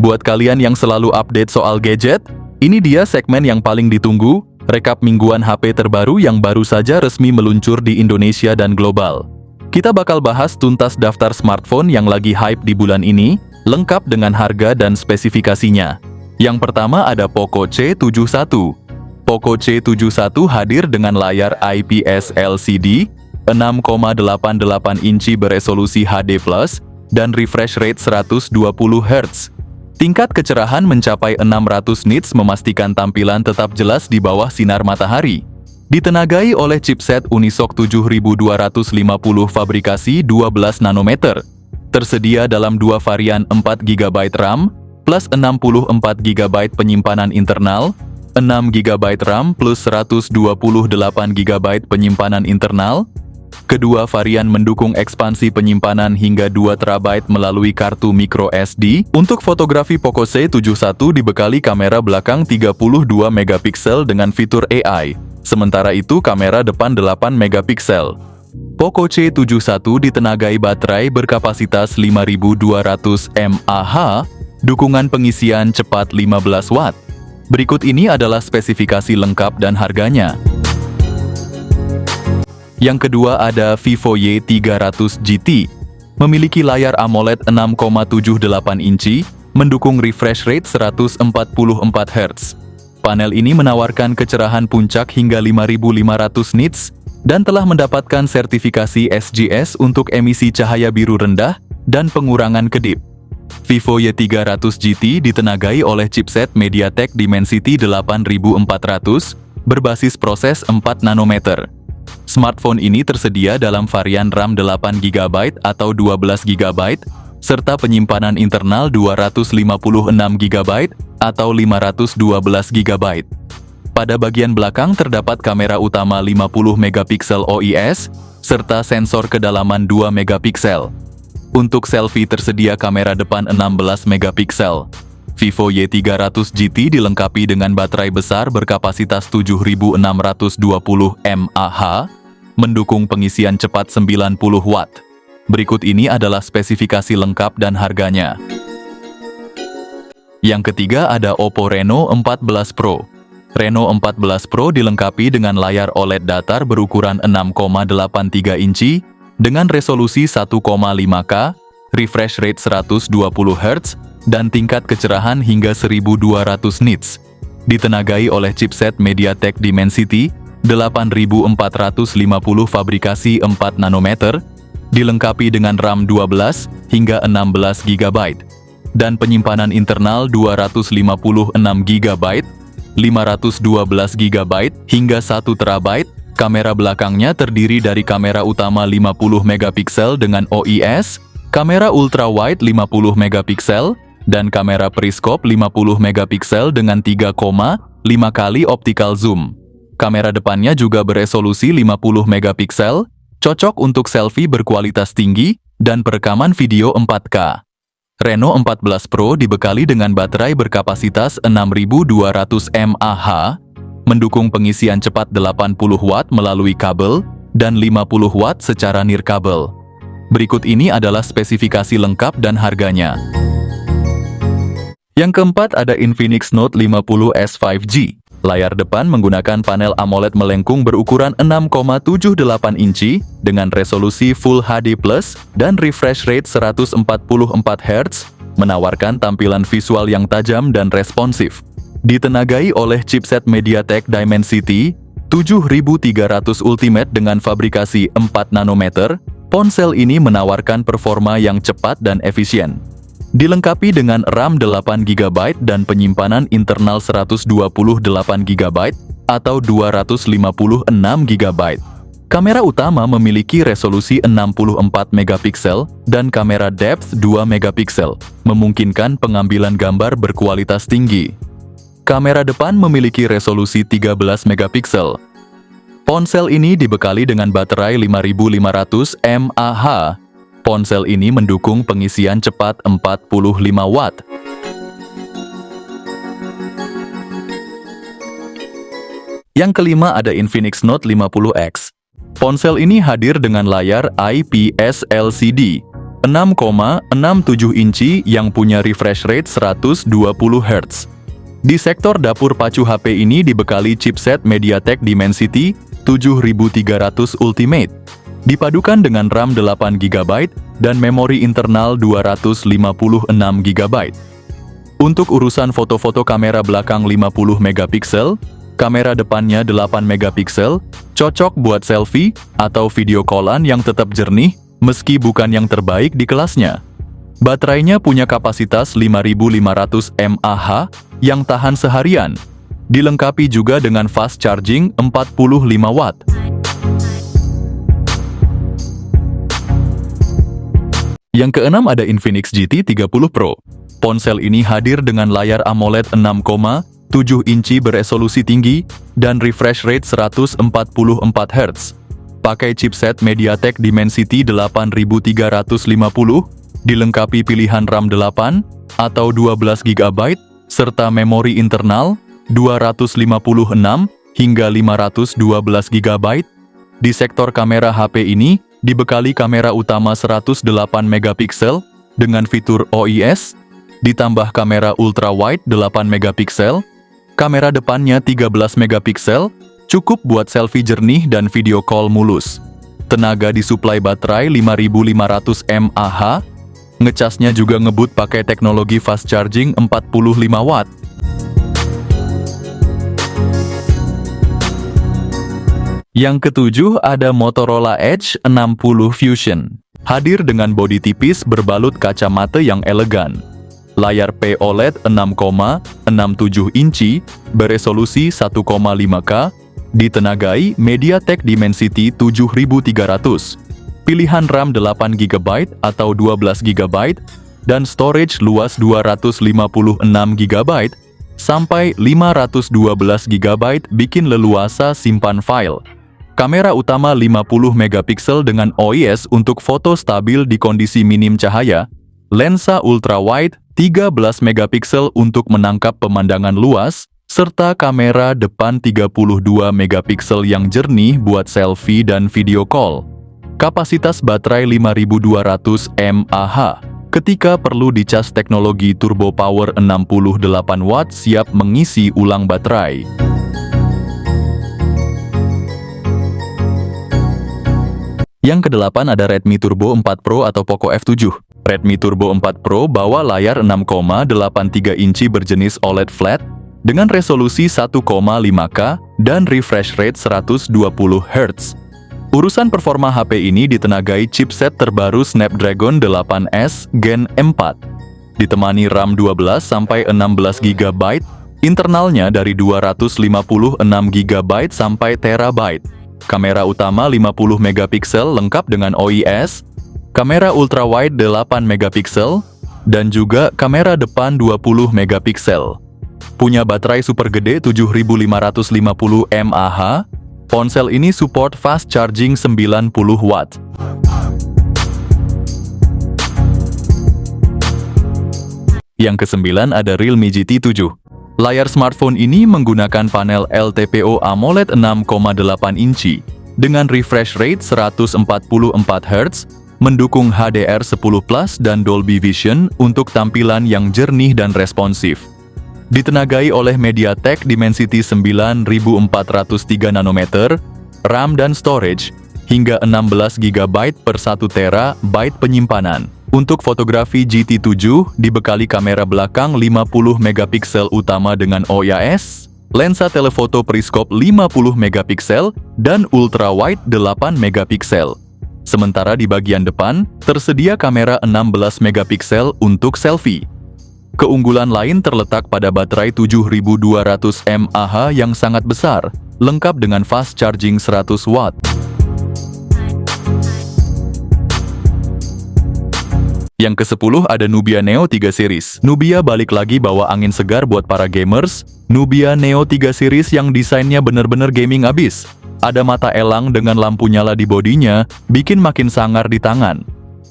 Buat kalian yang selalu update soal gadget, ini dia segmen yang paling ditunggu, rekap mingguan HP terbaru yang baru saja resmi meluncur di Indonesia dan global. Kita bakal bahas tuntas daftar smartphone yang lagi hype di bulan ini, lengkap dengan harga dan spesifikasinya. Yang pertama ada Poco C71. Poco C71 hadir dengan layar IPS LCD, 6,88 inci beresolusi HD+, dan refresh rate 120 Hz. Tingkat kecerahan mencapai 600 nits memastikan tampilan tetap jelas di bawah sinar matahari. Ditenagai oleh chipset Unisoc 7250 fabrikasi 12 nanometer. Tersedia dalam dua varian 4GB RAM plus 64GB penyimpanan internal, 6GB RAM plus 128GB penyimpanan internal. Kedua varian mendukung ekspansi penyimpanan hingga 2TB melalui kartu microSD. Untuk fotografi Poco C71 dibekali kamera belakang 32MP dengan fitur AI. Sementara itu kamera depan 8MP. Poco C71 ditenagai baterai berkapasitas 5200 mAh, dukungan pengisian cepat 15 Watt. Berikut ini adalah spesifikasi lengkap dan harganya. Yang kedua ada Vivo Y300 GT. Memiliki layar AMOLED 6,78 inci, mendukung refresh rate 144 Hz. Panel ini menawarkan kecerahan puncak hingga 5500 nits dan telah mendapatkan sertifikasi SGS untuk emisi cahaya biru rendah dan pengurangan kedip. Vivo Y300 GT ditenagai oleh chipset MediaTek Dimensity 8400 berbasis proses 4 nanometer. Smartphone ini tersedia dalam varian RAM 8GB atau 12GB, serta penyimpanan internal 256GB atau 512GB. Pada bagian belakang terdapat kamera utama 50MP OIS, serta sensor kedalaman 2MP. Untuk selfie tersedia kamera depan 16MP. Vivo Y300 GT dilengkapi dengan baterai besar berkapasitas 7620 mAh, mendukung pengisian cepat 90 Watt. Berikut ini adalah spesifikasi lengkap dan harganya. Yang ketiga ada Oppo Reno 14 Pro. Reno 14 Pro dilengkapi dengan layar OLED datar berukuran 6,83 inci dengan resolusi 1,5K, refresh rate 120 Hz, dan tingkat kecerahan hingga 1200 nits. Ditenagai oleh chipset MediaTek Dimensity 8450 fabrikasi 4 nanometer, dilengkapi dengan RAM 12 hingga 16GB, dan penyimpanan internal 256GB, 512GB hingga 1TB. Kamera belakangnya terdiri dari kamera utama 50MP dengan OIS, kamera ultrawide 50MP, dan kamera periskop 50MP dengan 3,5 kali optical zoom. Kamera depannya juga beresolusi 50MP, cocok untuk selfie berkualitas tinggi dan perekaman video 4K. Reno 14 Pro dibekali dengan baterai berkapasitas 6200 mAh, mendukung pengisian cepat 80 Watt melalui kabel dan 50 Watt secara nirkabel. Berikut ini adalah spesifikasi lengkap dan harganya. Yang keempat ada Infinix Note 50S 5G. Layar depan menggunakan panel AMOLED melengkung berukuran 6,78 inci dengan resolusi Full HD+ dan refresh rate 144 Hz, menawarkan tampilan visual yang tajam dan responsif. Ditenagai oleh chipset MediaTek Dimensity 7300 Ultimate dengan fabrikasi 4 nanometer, ponsel ini menawarkan performa yang cepat dan efisien. Dilengkapi dengan RAM 8GB dan penyimpanan internal 128GB atau 256GB. Kamera utama memiliki resolusi 64MP dan kamera depth 2MP, memungkinkan pengambilan gambar berkualitas tinggi. Kamera depan memiliki resolusi 13MP. Ponsel ini dibekali dengan baterai 5500 mAh. Ponsel ini mendukung pengisian cepat 45 Watt. Yang kelima ada Infinix Note 50X. Ponsel ini hadir dengan layar IPS LCD, 6,67 inci yang punya refresh rate 120 Hz. Di sektor dapur pacu HP ini dibekali chipset MediaTek Dimensity 7300 Ultimate, dipadukan dengan RAM 8 GB dan memori internal 256 GB. Untuk urusan foto-foto, kamera belakang 50 megapiksel, kamera depannya 8 megapiksel, cocok buat selfie atau video callan yang tetap jernih meski bukan yang terbaik di kelasnya. Baterainya punya kapasitas 5500 mAh yang tahan seharian, dilengkapi juga dengan fast charging 45 watt. Yang keenam ada Infinix GT 30 Pro. Ponsel ini hadir dengan layar AMOLED 6,7 inci beresolusi tinggi dan refresh rate 144 Hz. Pakai chipset MediaTek Dimensity 8350, dilengkapi pilihan RAM 8 atau 12 GB, serta memori internal 256 hingga 512 GB. Di sektor kamera, HP ini dibekali kamera utama 108 megapiksel dengan fitur OIS, ditambah kamera ultra-wide 8 megapiksel, kamera depannya 13 megapiksel, cukup buat selfie jernih dan video call mulus. Tenaga disuplai baterai 5500 mAh, ngecasnya juga ngebut pakai teknologi fast charging 45 watt. Yang ketujuh ada Motorola Edge 60 Fusion. Hadir dengan bodi tipis berbalut kacamata yang elegan. Layar POLED 6,67 inci beresolusi 1,5K, ditenagai MediaTek Dimensity 7300. Pilihan RAM 8 GB atau 12 GB dan storage luas 256 GB sampai 512 GB bikin leluasa simpan file. Kamera utama 50 megapiksel dengan OIS untuk foto stabil di kondisi minim cahaya. Lensa ultrawide 13 megapiksel untuk menangkap pemandangan luas, serta kamera depan 32 megapiksel yang jernih buat selfie dan video call. Kapasitas baterai 5200 mAh. Ketika perlu dicas, teknologi Turbo Power 68 watt siap mengisi ulang baterai. Yang kedelapan ada Redmi Turbo 4 Pro atau Poco F7. Redmi Turbo 4 Pro bawa layar 6,83 inci berjenis OLED flat dengan resolusi 1,5K dan refresh rate 120 Hz. Urusan performa HP ini ditenagai chipset terbaru Snapdragon 8S Gen 4, ditemani RAM 12-16 GB, internalnya dari 256 GB sampai terabyte. Kamera utama 50 megapiksel lengkap dengan OIS, kamera ultrawide 8 megapiksel, dan juga kamera depan 20 megapiksel. Punya baterai super gede 7550 mAh. Ponsel ini support fast charging 90 watt. Yang kesembilan ada Realme GT 7. Layar smartphone ini menggunakan panel LTPO AMOLED 6,8 inci dengan refresh rate 144 Hz, mendukung HDR10+ dan Dolby Vision untuk tampilan yang jernih dan responsif. Ditenagai oleh MediaTek Dimensity 9403 nanometer, RAM dan storage hingga 16 GB per 1 TB penyimpanan. Untuk fotografi, GT7 dibekali kamera belakang 50 megapiksel utama dengan OIS, lensa telefoto periskop 50 megapiksel, dan ultrawide 8 megapiksel. Sementara di bagian depan, tersedia kamera 16 megapiksel untuk selfie. Keunggulan lain terletak pada baterai 7200 mAh yang sangat besar, lengkap dengan fast charging 100 watt. Yang ke-10 ada Nubia Neo 3 series. Nubia balik lagi bawa angin segar buat para gamers. Nubia Neo 3 series yang desainnya bener-bener gaming abis. Ada mata elang dengan lampu nyala di bodinya, bikin makin sangar di tangan.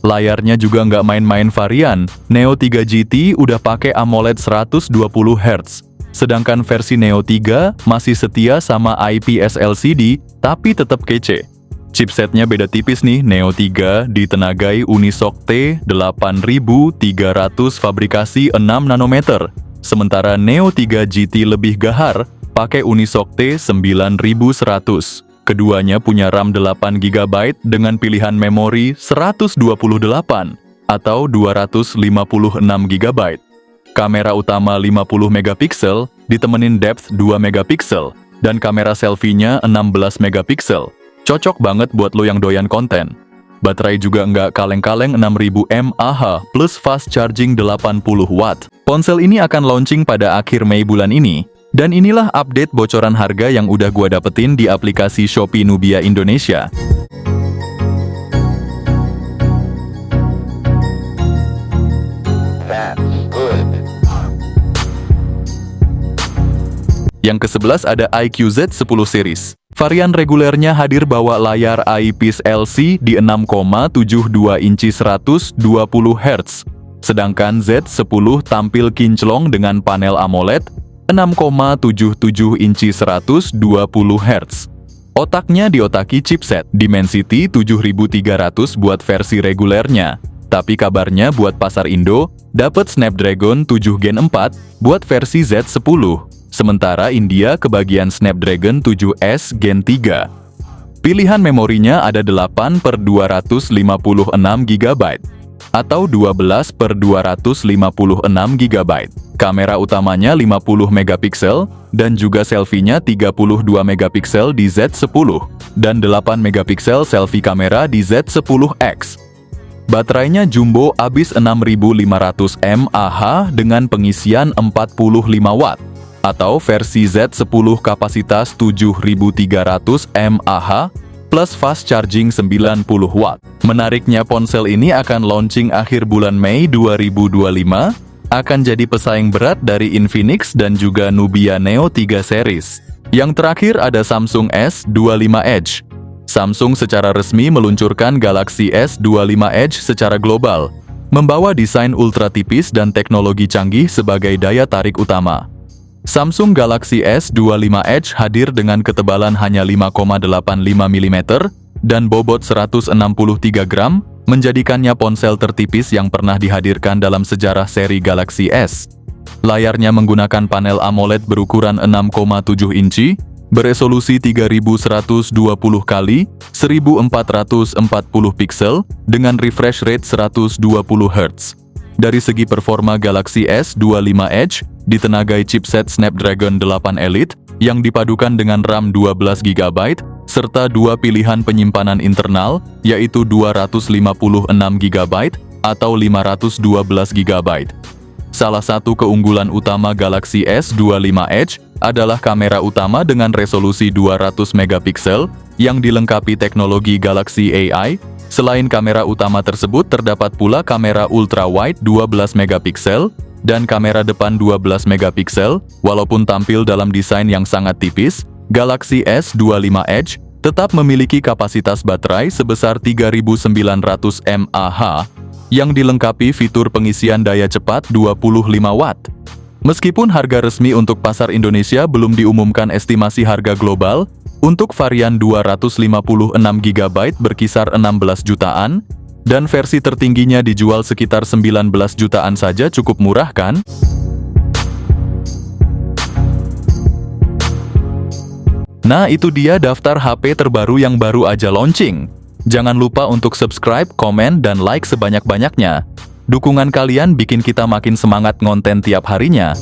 Layarnya juga nggak main-main varian. Neo 3 GT udah pakai AMOLED 120 Hz. Sedangkan versi Neo 3 masih setia sama IPS LCD, tapi tetap kece. Chipsetnya beda tipis nih, Neo 3 ditenagai Unisoc T8300 fabrikasi 6 nanometer. Sementara Neo 3 GT lebih gahar, pakai Unisoc T9100. Keduanya punya RAM 8 GB dengan pilihan memori 128 atau 256 GB. Kamera utama 50 megapiksel ditemenin depth 2 megapiksel dan kamera selfie-nya 16 megapiksel. Cocok banget buat lo yang doyan konten. Baterai juga nggak kaleng-kaleng 6000 mAh plus fast charging 80 watt. Ponsel ini akan launching pada akhir Mei bulan ini. Dan inilah update bocoran harga yang udah gua dapetin di aplikasi Shopee Nubia Indonesia. Yang ke-11 ada iQOO Z10 series. Varian regulernya hadir bawa layar IPS LC di 6,72 inci 120 Hz. Sedangkan Z10 tampil kinclong dengan panel AMOLED 6,77 inci 120 Hz. Otaknya diotaki chipset Dimensity 7300 buat versi regulernya. Tapi kabarnya buat pasar Indo, dapat Snapdragon 7 Gen 4 buat versi Z10. Sementara India kebagian Snapdragon 7S Gen 3. Pilihan memorinya ada 8/256 GB atau 12/256 GB. Kamera utamanya 50 megapiksel dan juga selfie-nya 32 megapiksel di Z10 dan 8 megapiksel selfie kamera di Z10X. Baterainya jumbo abis 6500 mAh dengan pengisian 45 watt atau versi Z10 kapasitas 7300 mAh plus fast charging 90 watt. Menariknya ponsel ini akan launching akhir bulan Mei 2025, akan jadi pesaing berat dari Infinix dan juga Nubia Neo 3 series. Yang terakhir ada Samsung S25 Edge. Samsung secara resmi meluncurkan Galaxy S25 Edge secara global, membawa desain ultra tipis dan teknologi canggih sebagai daya tarik utama. Samsung Galaxy S25 Edge hadir dengan ketebalan hanya 5,85 mm dan bobot 163 gram, menjadikannya ponsel tertipis yang pernah dihadirkan dalam sejarah seri Galaxy S. Layarnya menggunakan panel AMOLED berukuran 6,7 inci, beresolusi 3120 x 1440 piksel dengan refresh rate 120 Hz. Dari segi performa, Galaxy S25 Edge ditenagai chipset Snapdragon 8 Elite yang dipadukan dengan RAM 12 GB serta dua pilihan penyimpanan internal, yaitu 256 GB atau 512 GB. Salah satu keunggulan utama Galaxy S25 Edge adalah kamera utama dengan resolusi 200 megapiksel yang dilengkapi teknologi Galaxy AI. Selain kamera utama tersebut, terdapat pula kamera ultra-wide 12 megapiksel dan kamera depan 12 megapiksel. Walaupun tampil dalam desain yang sangat tipis, Galaxy S25 Edge tetap memiliki kapasitas baterai sebesar 3900 mAh yang dilengkapi fitur pengisian daya cepat 25 watt. Meskipun harga resmi untuk pasar Indonesia belum diumumkan, estimasi harga global untuk varian 256 GB berkisar 16 jutaan, dan versi tertingginya dijual sekitar 19 jutaan saja. Cukup murah kan? Nah, itu dia daftar HP terbaru yang baru aja launching. Jangan lupa untuk subscribe, komen, dan like sebanyak-banyaknya. Dukungan kalian bikin kita makin semangat ngonten tiap harinya.